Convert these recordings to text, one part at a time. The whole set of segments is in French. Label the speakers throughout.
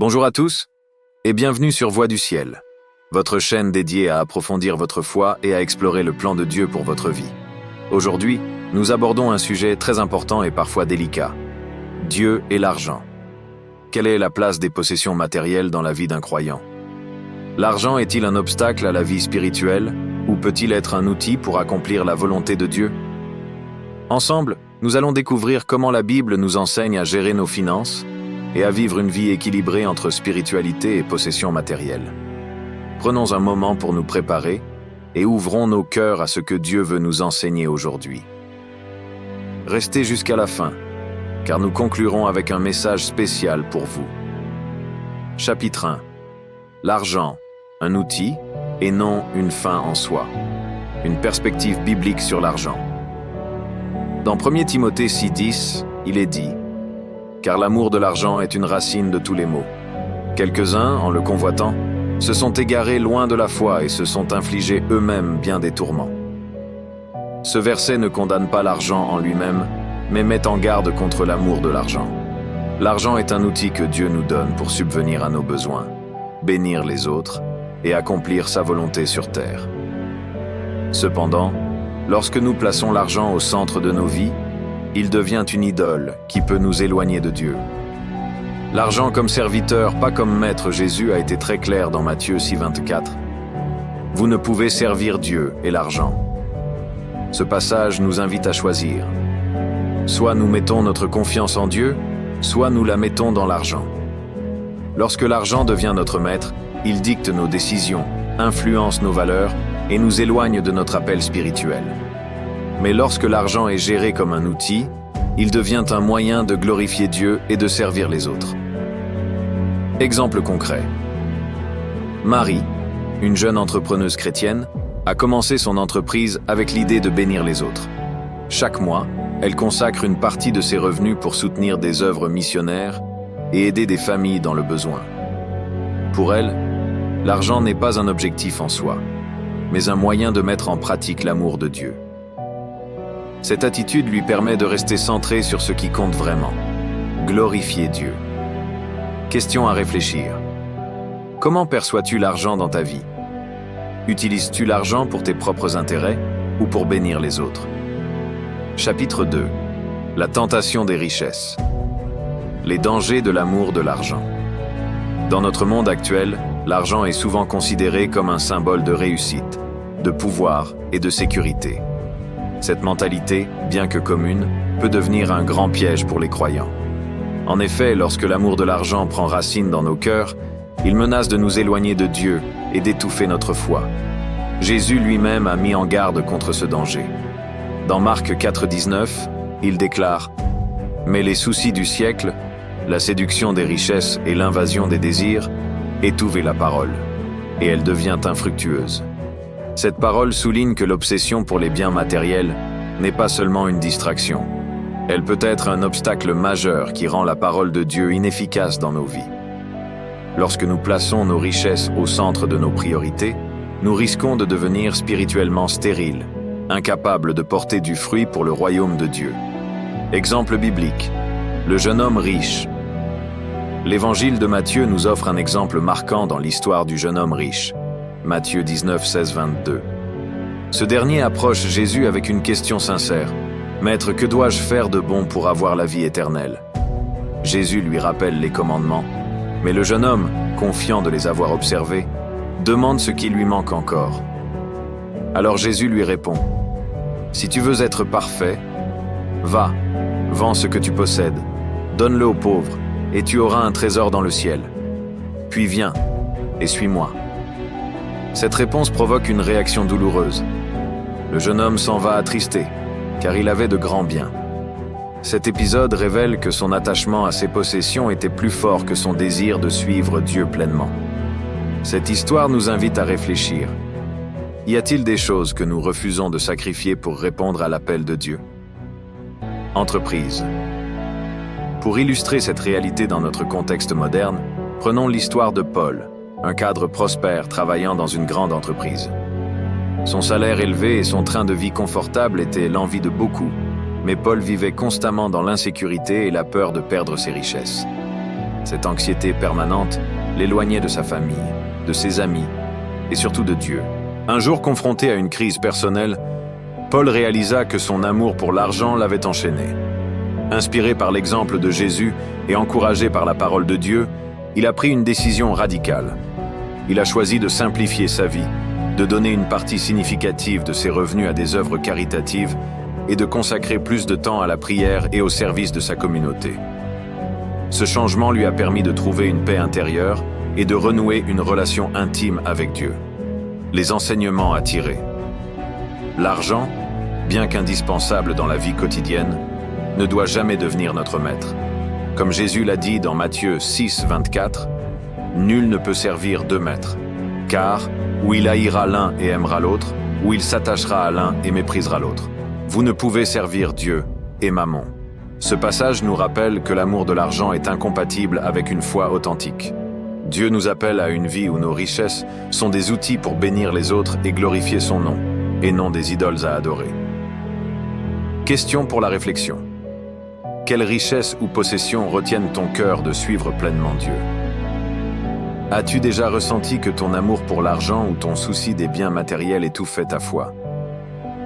Speaker 1: Bonjour à tous et bienvenue sur Voix du Ciel, votre chaîne dédiée à approfondir votre foi et à explorer le plan de Dieu pour votre vie. Aujourd'hui, nous abordons un sujet très important et parfois délicat. Dieu et l'argent. Quelle est la place des possessions matérielles dans la vie d'un croyant? L'argent est-il un obstacle à la vie spirituelle ou peut-il être un outil pour accomplir la volonté de Dieu? Ensemble, nous allons découvrir comment la Bible nous enseigne à gérer nos finances et à vivre une vie équilibrée entre spiritualité et possessions matérielles. Prenons un moment pour nous préparer et ouvrons nos cœurs à ce que Dieu veut nous enseigner aujourd'hui. Restez jusqu'à la fin, car nous conclurons avec un message spécial pour vous. Chapitre 1. L'argent, un outil et non une fin en soi. Une perspective biblique sur l'argent. Dans 1 Timothée 6,10, il est dit « Car l'amour de l'argent est une racine de tous les maux. Quelques-uns, en le convoitant, se sont égarés loin de la foi et se sont infligés eux-mêmes bien des tourments. » Ce verset ne condamne pas l'argent en lui-même, mais met en garde contre l'amour de l'argent. L'argent est un outil que Dieu nous donne pour subvenir à nos besoins, bénir les autres et accomplir sa volonté sur terre. Cependant, lorsque nous plaçons l'argent au centre de nos vies, il devient une idole qui peut nous éloigner de Dieu. L'argent comme serviteur, pas comme maître, Jésus a été très clair dans Matthieu 6,24. Vous ne pouvez servir Dieu et l'argent. Ce passage nous invite à choisir. Soit nous mettons notre confiance en Dieu, soit nous la mettons dans l'argent. Lorsque l'argent devient notre maître, il dicte nos décisions, influence nos valeurs et nous éloigne de notre appel spirituel. Mais lorsque l'argent est géré comme un outil, il devient un moyen de glorifier Dieu et de servir les autres. Exemple concret. Marie, une jeune entrepreneuse chrétienne, a commencé son entreprise avec l'idée de bénir les autres. Chaque mois, elle consacre une partie de ses revenus pour soutenir des œuvres missionnaires et aider des familles dans le besoin. Pour elle, l'argent n'est pas un objectif en soi, mais un moyen de mettre en pratique l'amour de Dieu. Cette attitude lui permet de rester centrée sur ce qui compte vraiment, glorifier Dieu. Question à réfléchir. Comment perçois-tu l'argent dans ta vie? Utilises-tu l'argent pour tes propres intérêts ou pour bénir les autres? Chapitre 2. La tentation des richesses. Les dangers de l'amour de l'argent. Dans notre monde actuel, l'argent est souvent considéré comme un symbole de réussite, de pouvoir et de sécurité. Cette mentalité, bien que commune, peut devenir un grand piège pour les croyants. En effet, lorsque l'amour de l'argent prend racine dans nos cœurs, il menace de nous éloigner de Dieu et d'étouffer notre foi. Jésus lui-même a mis en garde contre ce danger. Dans Marc 4,19, il déclare « Mais les soucis du siècle, la séduction des richesses et l'invasion des désirs, étouffent la parole, et elle devient infructueuse. » Cette parole souligne que l'obsession pour les biens matériels n'est pas seulement une distraction. Elle peut être un obstacle majeur qui rend la parole de Dieu inefficace dans nos vies. Lorsque nous plaçons nos richesses au centre de nos priorités, nous risquons de devenir spirituellement stériles, incapables de porter du fruit pour le royaume de Dieu. Exemple biblique, le jeune homme riche. L'évangile de Matthieu nous offre un exemple marquant dans l'histoire du jeune homme riche. Matthieu 19, 16, 22. Ce dernier approche Jésus avec une question sincère. « Maître, que dois-je faire de bon pour avoir la vie éternelle ?» Jésus lui rappelle les commandements, mais le jeune homme, confiant de les avoir observés, demande ce qui lui manque encore. Alors Jésus lui répond « Si tu veux être parfait, va, vends ce que tu possèdes, donne-le aux pauvres, et tu auras un trésor dans le ciel. Puis viens, et suis-moi. » Cette réponse provoque une réaction douloureuse. Le jeune homme s'en va attristé, car il avait de grands biens. Cet épisode révèle que son attachement à ses possessions était plus fort que son désir de suivre Dieu pleinement. Cette histoire nous invite à réfléchir. Y a-t-il des choses que nous refusons de sacrifier pour répondre à l'appel de Dieu? Entreprise. Pour illustrer cette réalité dans notre contexte moderne, prenons l'histoire de Paul, un cadre prospère travaillant dans une grande entreprise. Son salaire élevé et son train de vie confortable étaient l'envie de beaucoup, mais Paul vivait constamment dans l'insécurité et la peur de perdre ses richesses. Cette anxiété permanente l'éloignait de sa famille, de ses amis et surtout de Dieu. Un jour, confronté à une crise personnelle, Paul réalisa que son amour pour l'argent l'avait enchaîné. Inspiré par l'exemple de Jésus et encouragé par la parole de Dieu, il a pris une décision radicale. Il a choisi de simplifier sa vie, de donner une partie significative de ses revenus à des œuvres caritatives et de consacrer plus de temps à la prière et au service de sa communauté. Ce changement lui a permis de trouver une paix intérieure et de renouer une relation intime avec Dieu. Les enseignements à tirer. L'argent, bien qu'indispensable dans la vie quotidienne, ne doit jamais devenir notre maître. Comme Jésus l'a dit dans Matthieu 6, 24, « Nul ne peut servir deux maîtres, car ou il haïra l'un et aimera l'autre, ou il s'attachera à l'un et méprisera l'autre. Vous ne pouvez servir Dieu et Mammon. » Ce passage nous rappelle que l'amour de l'argent est incompatible avec une foi authentique. Dieu nous appelle à une vie où nos richesses sont des outils pour bénir les autres et glorifier son nom, et non des idoles à adorer. Question pour la réflexion. Quelles richesses ou possessions retiennent ton cœur de suivre pleinement Dieu? As-tu déjà ressenti que ton amour pour l'argent ou ton souci des biens matériels étouffait ta foi?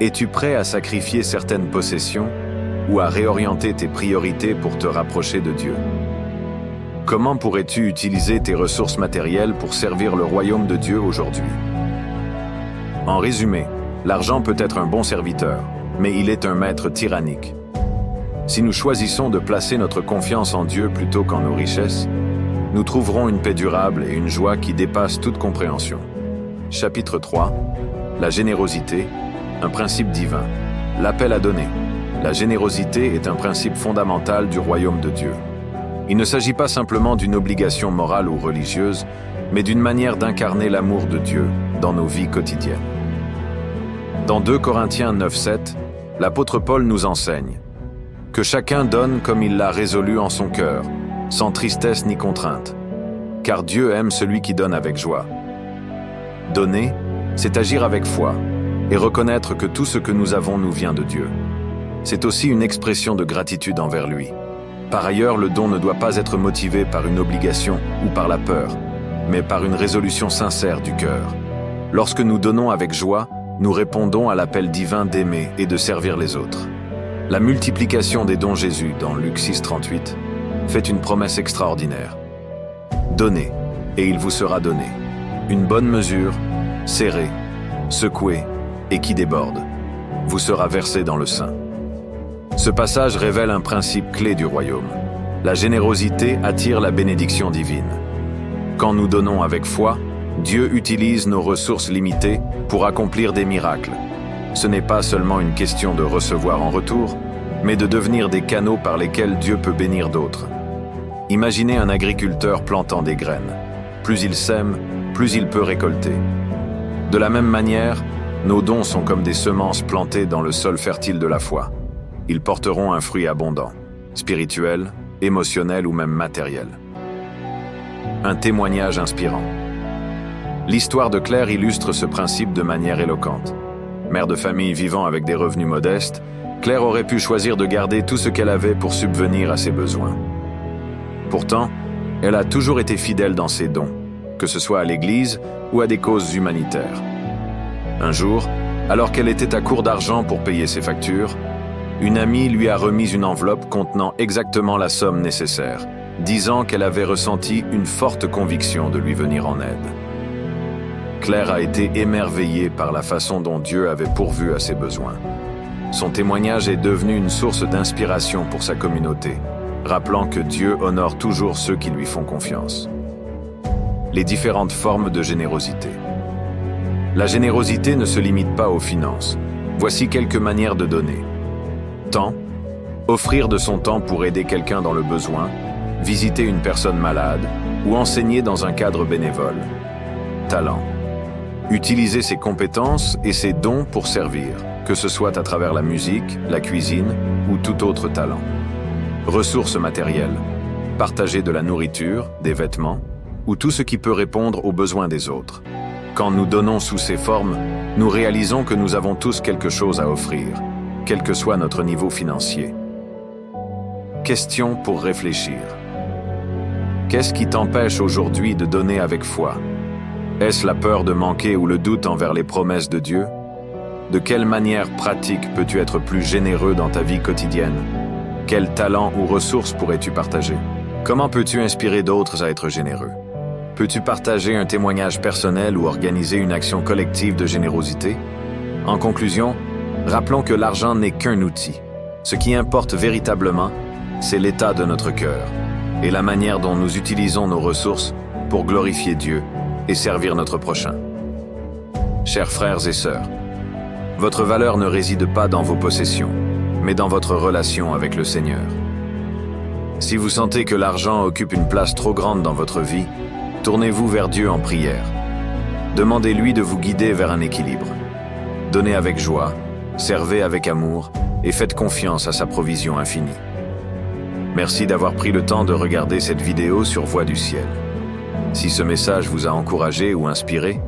Speaker 1: Es-tu prêt à sacrifier certaines possessions ou à réorienter tes priorités pour te rapprocher de Dieu? Comment pourrais-tu utiliser tes ressources matérielles pour servir le royaume de Dieu aujourd'hui? En résumé, l'argent peut être un bon serviteur, mais il est un maître tyrannique. Si nous choisissons de placer notre confiance en Dieu plutôt qu'en nos richesses, nous trouverons une paix durable et une joie qui dépasse toute compréhension. Chapitre 3. La générosité, un principe divin. L'appel à donner. La générosité est un principe fondamental du royaume de Dieu. Il ne s'agit pas simplement d'une obligation morale ou religieuse, mais d'une manière d'incarner l'amour de Dieu dans nos vies quotidiennes. Dans 2 Corinthiens 9:7, l'apôtre Paul nous enseigne que chacun donne comme il l'a résolu en son cœur, sans tristesse ni contrainte, car Dieu aime celui qui donne avec joie. Donner, c'est agir avec foi et reconnaître que tout ce que nous avons nous vient de Dieu. C'est aussi une expression de gratitude envers lui. Par ailleurs, le don ne doit pas être motivé par une obligation ou par la peur, mais par une résolution sincère du cœur. Lorsque nous donnons avec joie, nous répondons à l'appel divin d'aimer et de servir les autres. La multiplication des dons Jésus, dans Luc 6:38, fait une promesse extraordinaire. Donnez, et il vous sera donné. Une bonne mesure, serrée, secouée, et qui déborde, vous sera versée dans le sein. Ce passage révèle un principe clé du royaume. La générosité attire la bénédiction divine. Quand nous donnons avec foi, Dieu utilise nos ressources limitées pour accomplir des miracles. Ce n'est pas seulement une question de recevoir en retour, mais de devenir des canaux par lesquels Dieu peut bénir d'autres. Imaginez un agriculteur plantant des graines. Plus il sème, plus il peut récolter. De la même manière, nos dons sont comme des semences plantées dans le sol fertile de la foi. Ils porteront un fruit abondant, spirituel, émotionnel ou même matériel. Un témoignage inspirant. L'histoire de Claire illustre ce principe de manière éloquente. Mère de famille vivant avec des revenus modestes, Claire aurait pu choisir de garder tout ce qu'elle avait pour subvenir à ses besoins. Pourtant, elle a toujours été fidèle dans ses dons, que ce soit à l'Église ou à des causes humanitaires. Un jour, alors qu'elle était à court d'argent pour payer ses factures, une amie lui a remis une enveloppe contenant exactement la somme nécessaire, disant qu'elle avait ressenti une forte conviction de lui venir en aide. Claire a été émerveillée par la façon dont Dieu avait pourvu à ses besoins. Son témoignage est devenu une source d'inspiration pour sa communauté, rappelant que Dieu honore toujours ceux qui lui font confiance. Les différentes formes de générosité. La générosité ne se limite pas aux finances. Voici quelques manières de donner. Temps, offrir de son temps pour aider quelqu'un dans le besoin, visiter une personne malade ou enseigner dans un cadre bénévole. Talent, utiliser ses compétences et ses dons pour servir, que ce soit à travers la musique, la cuisine ou tout autre talent. Ressources matérielles, partager de la nourriture, des vêtements ou tout ce qui peut répondre aux besoins des autres. Quand nous donnons sous ces formes, nous réalisons que nous avons tous quelque chose à offrir, quel que soit notre niveau financier. Question pour réfléchir. Qu'est-ce qui t'empêche aujourd'hui de donner avec foi? Est-ce la peur de manquer ou le doute envers les promesses de Dieu? De quelle manière pratique peux-tu être plus généreux dans ta vie quotidienne? Quel talent ou ressources pourrais-tu partager? Comment peux-tu inspirer d'autres à être généreux? Peux-tu partager un témoignage personnel ou organiser une action collective de générosité? En conclusion, rappelons que l'argent n'est qu'un outil. Ce qui importe véritablement, c'est l'état de notre cœur et la manière dont nous utilisons nos ressources pour glorifier Dieu et servir notre prochain. Chers frères et sœurs, votre valeur ne réside pas dans vos possessions, mais dans votre relation avec le Seigneur. Si vous sentez que l'argent occupe une place trop grande dans votre vie, tournez-vous vers Dieu en prière. Demandez-lui de vous guider vers un équilibre. Donnez avec joie, servez avec amour et faites confiance à sa provision infinie. Merci d'avoir pris le temps de regarder cette vidéo sur Voix du Ciel. Si ce message vous a encouragé ou inspiré,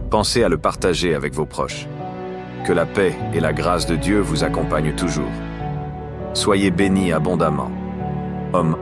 Speaker 1: pensez à le partager avec vos proches. Que la paix et la grâce de Dieu vous accompagnent toujours. Soyez bénis abondamment. Homme.